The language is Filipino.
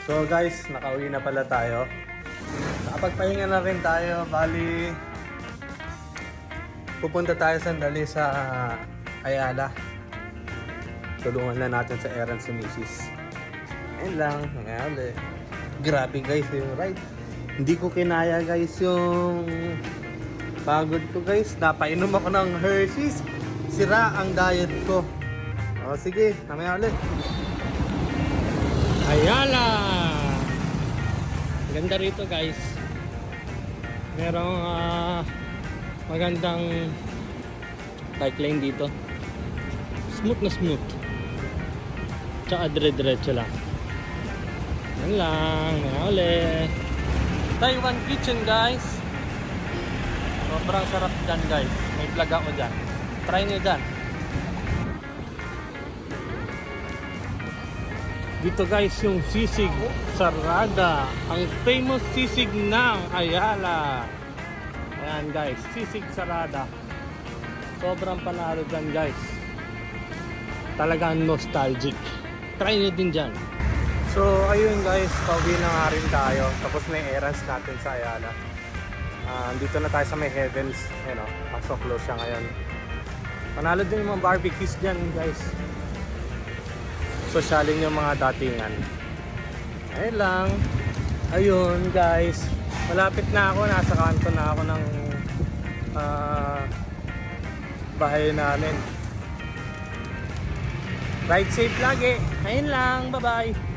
So guys, nakauwi na pala tayo. Nakapagpahinga na rin tayo. Bali, pupunta tayo sandali sa Ayala. Tulungan na natin sa errand si Mrs. Ayun lang, nangyari. Grabe guys yung ride. Hindi ko kinaya guys yung pagod ko guys. Napainom ako ng Hershey's. Sira ang diet ko. O sige, mamaya ulit. Ayala! Ganda rito guys. Merong magandang bike lane dito. Smooth na smooth. Tsaka dire-diretso lang. Yan lang. Yan ulit. Taiwan Kitchen guys. Sobrang sarap dyan guys. May vlog ako dyan. Try nyo dyan. Dito guys yung sisig sarada. Ang famous sisig ng Ayala. Ayan guys. Sisig sarada. Sobrang panalo dyan guys. Talagang nostalgic. Try nyo din dyan. So ayun guys. Pauwi na nga rin tayo. Tapos may errands natin sa Ayala. Dito na tayo sa may Heavens. Ayan o. Pasok close siya ngayon. Panalo din yung mga barbecues dyan guys. Sosyalin yung mga datingan. Ayun lang. Ayun guys. Malapit na ako. Nasa kanto na ako ng bahay namin. Ride safe lagi. Ayun lang. Bye bye.